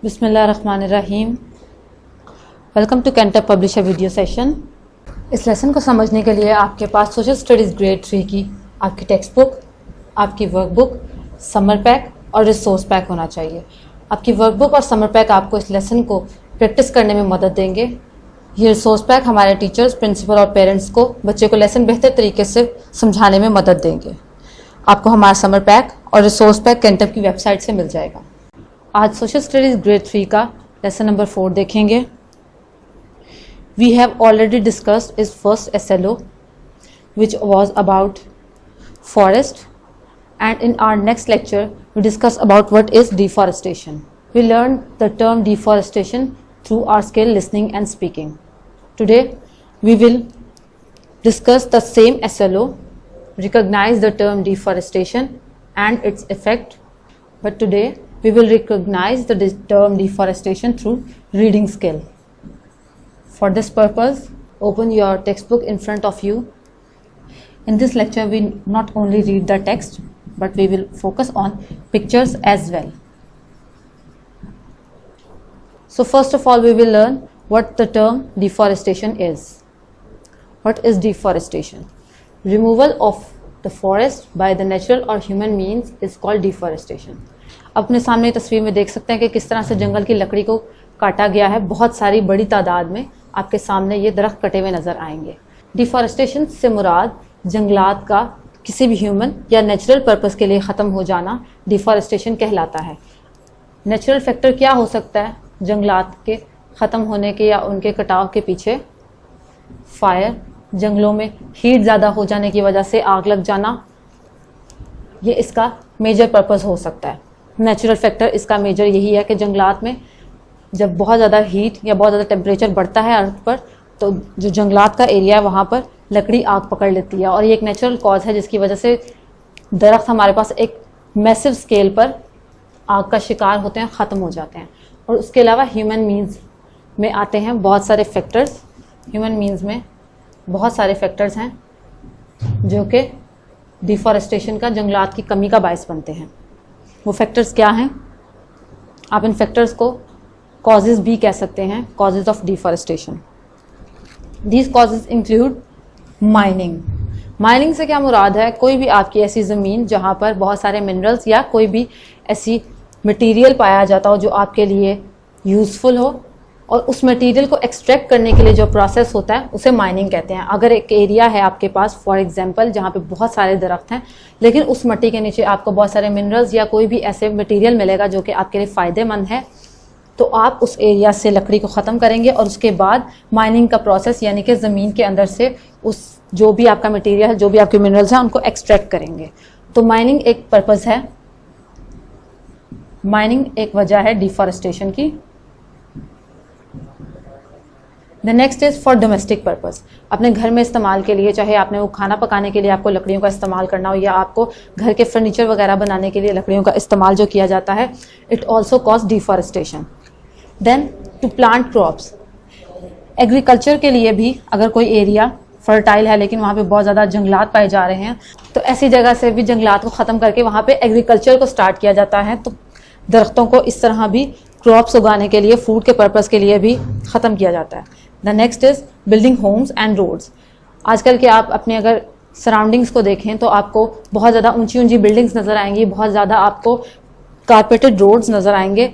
बिस्मिल्लाहिर्रहमानिर्रहीम। Welcome to Canter publisher video session. इस lesson को समझने के लिए आपके पास सोशल स्टडीज़ ग्रेड 3 की आपकी टेक्स्ट बुक, आपकी वर्कबुक, समर पैक और रिसोर्स पैक होना चाहिए। आपकी वर्कबुक और समर पैक आपको इस लेसन को प्रैक्टिस करने में मदद देंगे। ये रिसोर्स पैक हमारे टीचर्स, प्रिंसिपल और पेरेंट्स को बच्चे को लेसन बेहतर तरीके से समझाने में मदद देंगे। आपको हमारा समर पैक और रिसोर्स पैक कैंटर की वेबसाइट से मिल जाएगा। आज सोशल स्टडीज़ ग्रेड 3 का लेसन नंबर 4 देखेंगे। We have already discussed is first SLO which was about forest, and in our next lecture we discuss about what is deforestation. We learned the term deforestation through our skill listening and speaking. Today we will discuss the same SLO, recognize the term deforestation and its effect, but today we will recognize the term deforestation through reading skill. For this purpose, open your textbook in front of you. In this lecture, we not only read the text, but we will focus on pictures as well. So first of all, we will learn what the term deforestation is. What is deforestation? Removal of the forest by the natural or human means is called deforestation. अपने सामने तस्वीर में देख सकते हैं कि किस तरह से जंगल की लकड़ी को काटा गया है। बहुत सारी बड़ी तादाद में आपके सामने ये दरख्त कटे हुए नज़र आएंगे। डिफॉरेस्टेशन से मुराद जंगलात का किसी भी ह्यूमन या नेचुरल पर्पस के लिए ख़त्म हो जाना डिफॉरेस्टेशन कहलाता है। नेचुरल फैक्टर क्या हो सकता है जंगलात के ख़त्म होने के या उनके कटाव के पीछे? फायर, जंगलों में हीट ज़्यादा हो जाने की वजह से आग लग जाना, ये इसका मेजर पर्पस हो सकता है। नेचुरल फैक्टर इसका मेजर यही है कि जंगलात में जब बहुत ज़्यादा हीट या बहुत ज़्यादा टेम्परेचर बढ़ता है अर्थ पर, तो जो जंगलात का एरिया है वहाँ पर लकड़ी आग पकड़ लेती है, और ये एक नेचुरल कॉज है जिसकी वजह से दरख्त हमारे पास एक मैसिव स्केल पर आग का शिकार होते हैं, ख़त्म हो जाते हैं। और उसके अलावा ह्यूमन मीन्स में आते हैं बहुत सारे फैक्टर्स। ह्यूमन मीन्स में बहुत सारे फैक्टर्स हैं जो कि डिफॉरेस्टेशन का, जंगलात की कमी का बायस बनते हैं। वो फैक्टर्स क्या हैं? आप इन फैक्टर्स को कॉजेज़ भी कह सकते हैं, causes of deforestation. These causes include mining. Mining से क्या मुराद है? कोई भी आपकी ऐसी ज़मीन जहाँ पर बहुत सारे मिनरल्स या कोई भी ऐसी मटेरियल पाया जाता हो जो आपके लिए यूज़फुल हो, और उस मटेरियल को एक्सट्रैक्ट करने के लिए जो प्रोसेस होता है उसे माइनिंग कहते हैं। अगर एक एरिया है आपके पास फॉर एग्जांपल जहाँ पे बहुत सारे दरख्त हैं, लेकिन उस मिट्टी के नीचे आपको बहुत सारे मिनरल्स या कोई भी ऐसे मटेरियल मिलेगा जो कि आपके लिए फ़ायदेमंद है, तो आप उस एरिया से लकड़ी को ख़त्म करेंगे और उसके बाद माइनिंग का प्रोसेस यानी कि ज़मीन के अंदर से उस जो भी आपका मटेरियल है, जो भी आपके मिनरल्स हैं, उनको एक्सट्रैक्ट करेंगे। तो माइनिंग एक पर्पज़ है, माइनिंग एक वजह है डिफॉरेस्टेशन की। The next is for domestic purpose. अपने घर में इस्तेमाल के लिए, चाहे आपने वो खाना पकाने के लिए आपको लकड़ियों का इस्तेमाल करना हो या आपको घर के फर्नीचर वगैरह बनाने के लिए लकड़ियों का इस्तेमाल जो किया जाता है, it also cause deforestation. Then to plant crops. Agriculture के लिए भी अगर कोई एरिया फर्टाइल है लेकिन वहाँ पे बहुत ज़्यादा जंगलात पाए जा रहे हैं, तो ऐसी जगह से भी जंगलात को ख़त्म करके वहाँ पे एग्रीकल्चर को स्टार्ट किया जाता है। तो दरख्तों को इस तरह भी क्रॉप्स उगाने के लिए, फूड के पर्पज़ के लिए भी ख़त्म किया जाता है। The next is building homes and roads. आजकल के आप अपने अगर सराउंडिंग्स को देखें तो आपको बहुत ज़्यादा ऊंची ऊंची बिल्डिंग्स नज़र आएंगी, बहुत ज़्यादा आपको कारपेटेड रोड्स नज़र आएंगे,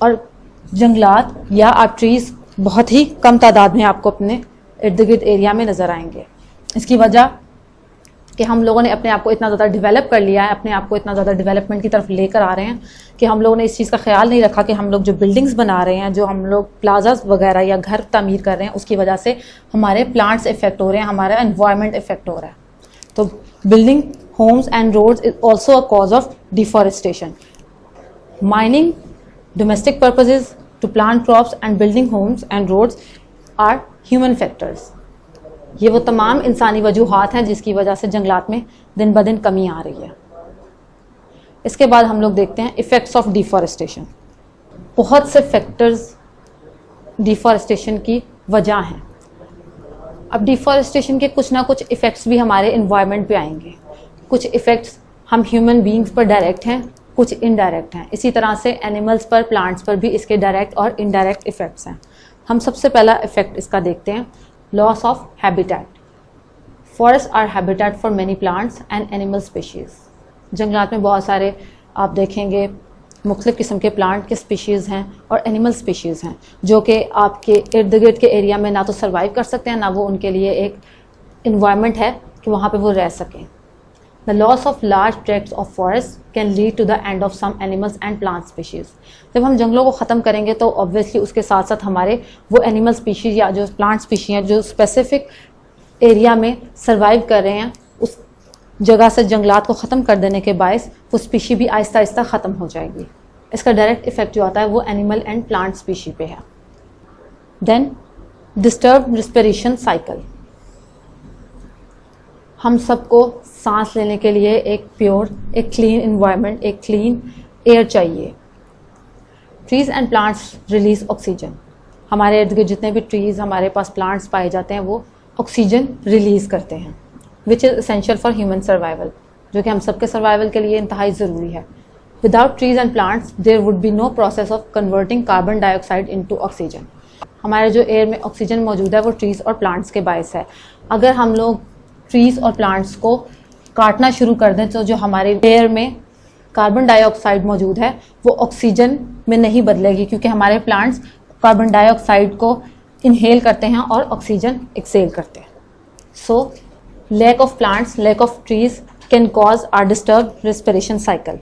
और जंगलात या आप ट्रीज़ बहुत ही कम तादाद में आपको अपने इर्द गिर्द एरिया में नज़र आएंगे। इसकी वजह कि हम लोगों ने अपने आप को इतना ज़्यादा डेवलप कर लिया है, अपने आप को इतना ज़्यादा डेवलपमेंट की तरफ लेकर आ रहे हैं कि हम लोगों ने इस चीज़ का ख्याल नहीं रखा कि हम लोग जो बिल्डिंग्स बना रहे हैं, जो हम लोग प्लाजास वगैरह या घर तामीर कर रहे हैं, उसकी वजह से हमारे प्लांट्स इफेक्ट हो रहे हैं, हमारा एनवायरनमेंट इफेक्ट हो रहा है। तो building homes and roads is also a cause of deforestation. Mining, domestic purposes, to plant crops and building homes and roads are human factors. ये वो तमाम इंसानी वजूहात हैं जिसकी वजह से जंगलात में दिन ब दिन कमी आ रही है। इसके बाद हम लोग देखते हैं इफ़ेक्ट्स ऑफ डिफॉरेस्टेशन। बहुत से फैक्टर्स डिफॉरेस्टेशन की वजह हैं। अब डिफॉरेस्टेशन के कुछ ना कुछ इफ़ेक्ट्स भी हमारे इन्वायरमेंट पे आएंगे। कुछ इफ़ेक्ट्स हम ह्यूमन बीइंग्स पर डायरेक्ट हैं, कुछ इनडायरेक्ट हैं। इसी तरह से एनिमल्स पर, प्लांट्स पर भी इसके डायरेक्ट और इनडायरेक्ट इफ़ेक्ट्स हैं। हम सबसे पहला इफ़ेक्ट इसका देखते हैं, loss of habitat. Forest are habitat for many plants and animal species. जंगलात में बहुत सारे आप देखेंगे मुख्तलिफ़ किस्म के प्लांट के स्पीशीज़ हैं और एनिमल स्पीशीज़ हैं जो कि आपके इर्द गिर्द के एरिया में ना तो सर्वाइव कर सकते हैं, ना वो उनके लिए एक इन्वायरमेंट है कि वहाँ पे वो रह सकें। The loss of large tracts of forest can lead to the end of some animals and plant species. जब हम जंगलों को ख़त्म करेंगे तो ऑब्वियसली उसके साथ साथ हमारे वो एनिमल स्पीशीज़ या जो प्लांट स्पीशीज़ हैं जो स्पेसिफिक एरिया में सर्वाइव कर रहे हैं, उस जगह से जंगलात को ख़त्म कर देने के बायस वो स्पीशी भी आहिस्ता आहिस्ता ख़त्म हो जाएगी। इसका डायरेक्ट इफेक्ट जो आता है वो एनिमल एंड प्लांट स्पीशी पे है। Then disturb respiration cycle. हम सबको सांस लेने के लिए एक प्योर, एक क्लीन इन्वायरमेंट, एक क्लीन एयर चाहिए। Trees and plants release oxygen. हमारे इर्द गिर्द जितने भी ट्रीज़, हमारे पास प्लांट्स पाए जाते हैं वो ऑक्सीजन रिलीज़ करते हैं, which is essential for human survival, जो कि हम सबके सर्वाइवल के लिए इंतहाई ज़रूरी है। Without trees and plants there would be no process of converting carbon dioxide into oxygen. हमारे जो एयर में ऑक्सीजन मौजूद है वो ट्रीज़ और प्लांट्स के बायस है। अगर हम लोग ट्रीज़ और प्लांट्स को काटना शुरू कर दें तो जो हमारे एयर में कार्बन डाइऑक्साइड मौजूद है वो ऑक्सीजन में नहीं बदलेगी, क्योंकि हमारे प्लांट्स कार्बन डाइऑक्साइड को इनहेल करते हैं और ऑक्सीजन एक्सेल करते हैं। सो lack of plants, lack of trees can cause our disturbed respiration cycle.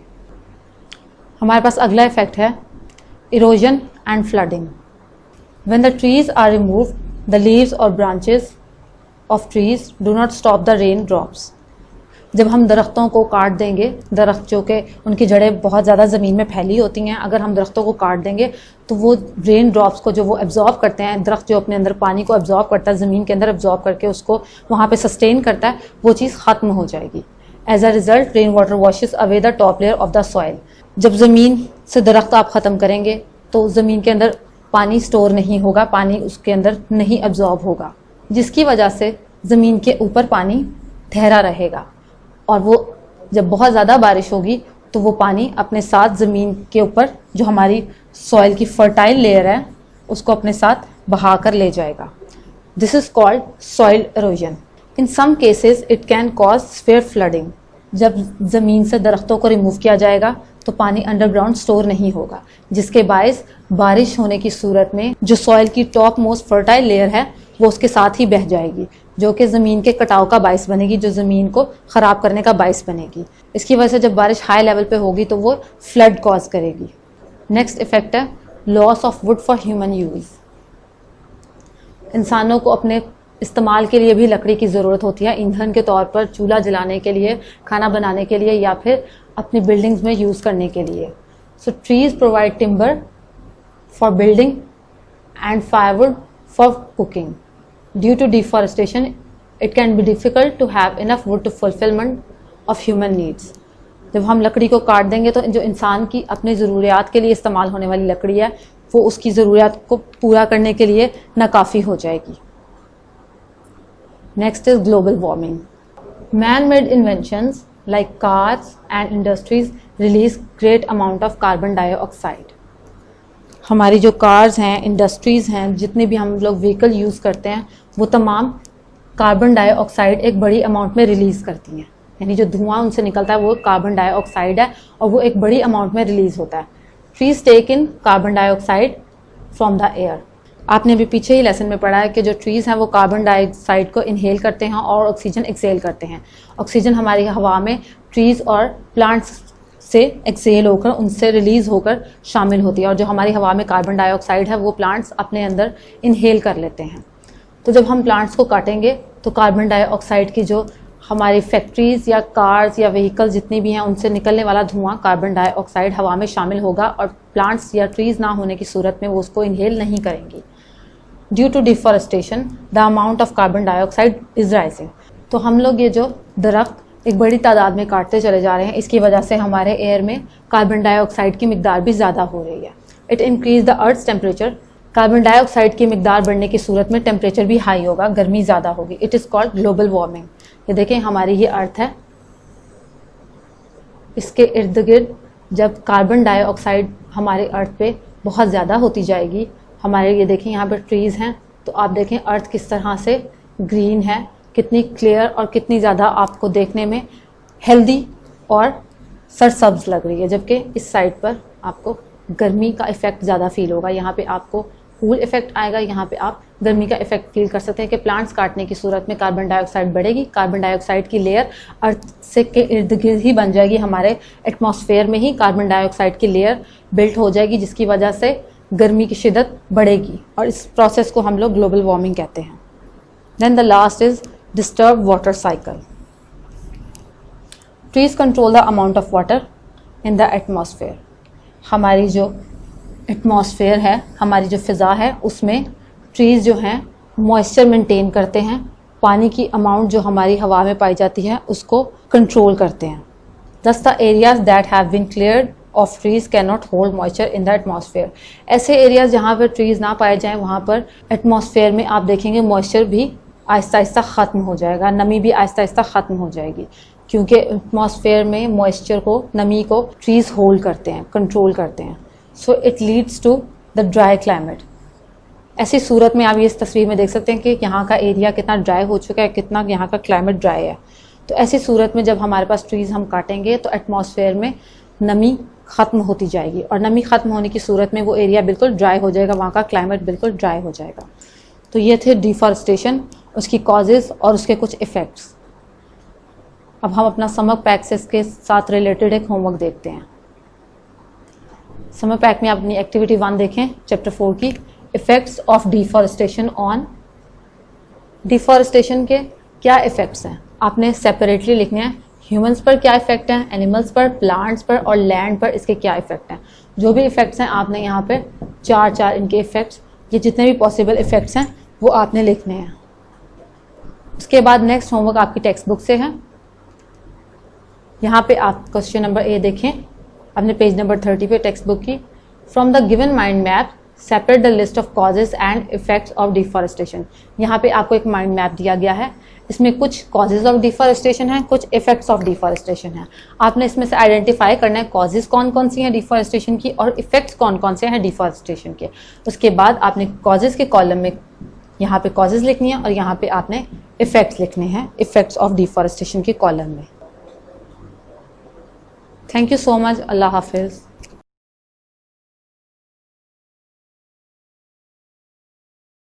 हमारे पास अगला इफेक्ट है erosion and flooding. When the trees are removed, the leaves or branches of trees do not stop the rain drops. जब हम दरख्तों को काट देंगे, दरख्त जो कि उनकी जड़ें बहुत ज़्यादा ज़मीन में फैली होती हैं, अगर हम दरख्तों को काट देंगे तो वो रेन ड्रॉप्स को जो वो एब्जॉर्ब करते हैं, दरख्त जो अपने अंदर पानी को एब्जॉर्ब करता है, ज़मीन के अंदर एब्जॉर्ब करके उसको वहाँ पे सस्टेन करता है, वो चीज़ ख़त्म हो जाएगी। As a result rain water washes away the top layer of the soil. जब ज़मीन से दरख्त आप ख़त्म करेंगे तो ज़मीन के अंदर पानी स्टोर नहीं होगा, पानी उसके अंदर नहीं एब्जॉर्ब होगा, जिसकी वजह से ज़मीन के ऊपर पानी ठहरा रहेगा और वो जब बहुत ज़्यादा बारिश होगी तो वो पानी अपने साथ ज़मीन के ऊपर जो हमारी सॉइल की फर्टाइल लेयर है उसको अपने साथ बहा कर ले जाएगा। This is called soil erosion. In some cases it can cause severe flooding. जब ज़मीन से दरख्तों को रिमूव किया जाएगा तो पानी अंडरग्राउंड स्टोर नहीं होगा, जिसके बायस बारिश होने की सूरत में जो सॉइल की टॉप मोस्ट फर्टाइल लेयर है वो उसके साथ ही बह जाएगी, जो कि ज़मीन के कटाव का बायस बनेगी, जो ज़मीन को ख़राब करने का बायस बनेगी। इसकी वजह से जब बारिश हाई लेवल पे होगी तो वो फ्लड कॉज करेगी। नेक्स्ट इफेक्ट है loss of would for human use. इंसानों को अपने इस्तेमाल के लिए भी लकड़ी की ज़रूरत होती है, ईंधन के तौर पर, चूल्हा जलाने के लिए, खाना बनाने के लिए या फिर अपनी बिल्डिंग्स में यूज़ करने के लिए। So trees provide timber for building and firewood for cooking. Due to deforestation, it can be difficult to have enough wood to fulfillment of human needs. जब हम लकड़ी को काट देंगे तो जो इंसान की अपने ज़रूरियात के लिए इस्तेमाल होने वाली लकड़ी है वो उसकी ज़रूरियात को पूरा करने के लिए नाकाफ़ी हो जाएगी. Next is global warming. Man-made inventions like cars and industries release great amount of carbon dioxide. हमारी जो कार्स हैं, इंडस्ट्रीज़ हैं, जितने भी हम लोग व्हीकल यूज़ करते हैं वो तमाम कार्बन डाइऑक्साइड एक बड़ी अमाउंट में रिलीज़ करती हैं. यानी जो धुआं उनसे निकलता है वो कार्बन डाइऑक्साइड है और वो एक बड़ी अमाउंट में रिलीज़ होता है. Trees take in carbon dioxide from the air. आपने अभी पीछे ही लेसन में पढ़ा है कि जो ट्रीज़ हैं वो कार्बन डाइऑक्साइड को इनहेल करते हैं और ऑक्सीजन एक्सेल करते हैं. ऑक्सीजन हमारी हवा में ट्रीज़ और प्लांट्स से एक्सेल होकर, उनसे रिलीज़ होकर शामिल होती है और जो हमारी हवा में कार्बन डाइऑक्साइड है वो प्लांट्स अपने अंदर इनहेल कर लेते हैं. तो जब हम प्लांट्स को काटेंगे तो कार्बन डाइऑक्साइड की जो हमारी फैक्ट्रीज़ या कार्स या व्हीकल जितनी भी हैं उनसे निकलने वाला धुआं कार्बन डाइऑक्साइड हवा में शामिल होगा और प्लांट्स या ट्रीज़ ना होने की सूरत में वो उसको इनहेल नहीं करेंगी. Due to deforestation the amount of carbon dioxide is rising. तो हम लोग ये जो दरख्त एक बड़ी तादाद में काटते चले जा रहे हैं, इसकी वजह से हमारे एयर में कार्बन डाइऑक्साइड की मिकदार भी ज़्यादा हो रही है. It increase the earth's temperature. Carbon dioxide की मिकदार बढ़ने की सूरत में टेम्परेचर भी हाई होगा, गर्मी ज़्यादा होगी. It is called global warming. ये देखें हमारी ये अर्थ है, इसके इर्द गिर्द जब कार्बन डाइऑक्साइड हमारे अर्थ पे बहुत ज़्यादा होती जाएगी, हमारे ये देखें यहाँ पर ट्रीज़ हैं, तो आप देखें अर्थ किस तरह से ग्रीन है, कितनी क्लियर और कितनी ज़्यादा आपको देखने में हेल्दी और सरसब्ज लग रही है, जबकि इस साइड पर आपको गर्मी का इफ़ेक्ट ज़्यादा फील होगा। यहाँ पे आपको कूल इफेक्ट आएगा, यहाँ पे आप गर्मी का इफेक्ट फील कर सकते हैं कि प्लांट्स काटने की सूरत में कार्बन डाइऑक्साइड बढ़ेगी। कार्बन डाइऑक्साइड की लेयर अर्थ से के इर्द गिर्द ही बन जाएगी, हमारे एटमॉस्फेयर में ही कार्बन डाइऑक्साइड की लेयर बिल्ट हो जाएगी, जिसकी वजह से गर्मी की शिद्दत बढ़ेगी और इस प्रोसेस को हम लोग ग्लोबल वार्मिंग कहते हैं। Then the last is disturb water cycle. Trees control the amount of water in the atmosphere. हमारी जो एटमॉस्फेयर है, हमारी जो फ़िज़ा है, उसमें ट्रीज़ जो हैं मॉइस्चर मेंटेन करते हैं, पानी की अमाउंट जो हमारी हवा में पाई जाती है उसको कंट्रोल करते हैं। Thus the areas that have been cleared of trees can not hold moisture in the atmosphere. ऐसे एरियाज जहाँ पर ट्रीज़ ना पाए जाएँ वहाँ पर एटमॉस्फेयर में आप देखेंगे मॉइस्चर भी आहिस्ता आहिस्ता ख़त्म हो जाएगा, नमी भी आहिस्ता आहिस्ता ख़त्म हो जाएगी, क्योंकि एटमॉस्फेयर में मॉइस्चर को, नमी को ट्रीज़ होल्ड करते हैं, कंट्रोल करते हैं। So it leads to the dry climate. ऐसी सूरत में आप ये इस तस्वीर में देख सकते हैं कि यहाँ का एरिया कितना ड्राई हो चुका है, कितना यहाँ का क्लाइमेट ड्राई है। तो ऐसी सूरत में जब हमारे पास ट्रीज़ हम काटेंगे तो एटमॉस्फेयर में नमी ख़त्म होती जाएगी और नमी ख़त्म होने की सूरत में वो एरिया बिल्कुल ड्राई हो जाएगा, वहाँ का क्लाइमेट बिल्कुल ड्राई हो जाएगा। तो ये थे डिफॉरेस्टेशन, उसकी कॉजेज़ और उसके कुछ इफ़ेक्ट्स। अब हम अपना समर पैक से इसके साथ रिलेटेड एक होमवर्क देखते हैं। समर पैक में आप अपनी एक्टिविटी 1 देखें, चैप्टर 4 की, effects of deforestation on. Deforestation के क्या इफ़ेक्ट्स हैं आपने सेपरेटली लिखने हैं। ह्यूमंस पर क्या इफ़ेक्ट हैं, एनिमल्स पर, प्लांट्स पर और लैंड पर इसके क्या इफ़ेक्ट हैं। जो भी इफ़ेक्ट्स हैं आपने यहाँ पे 4 इनके इफ़ेक्ट्स, ये जितने भी पॉसिबल इफ़ेक्ट्स हैं वो आपने लिखने हैं। उसके बाद नेक्स्ट होमवर्क आपकी टेक्स्ट बुक से है। यहाँ पे आप क्वेश्चन नंबर ए देखें अपने पेज नंबर 30 पे टेक्स्ट बुक की। From the given mind map separate the list of causes and effects of deforestation. यहाँ पे आपको एक माइंड मैप दिया गया है, इसमें कुछ कॉजेज ऑफ डिफॉरेस्टेशन है, कुछ इफेक्ट्स ऑफ डिफॉरेस्टेशन है। आपने इसमें से आइडेंटिफाई करना है कॉजेज कौन कौन सी हैं डिफॉरेस्टेशन की और इफेक्ट्स कौन कौन से हैं डिफॉरेस्टेशन के। उसके बाद आपने कॉजेज के कॉलम में यहाँ पे कॉजेज लिखनी है और यहाँ पे आपने इफेक्ट्स लिखने हैं, इफेक्ट्स ऑफ डिफॉरेस्टेशन के कॉलम में। Thank you so much. अल्लाह हाफिज़।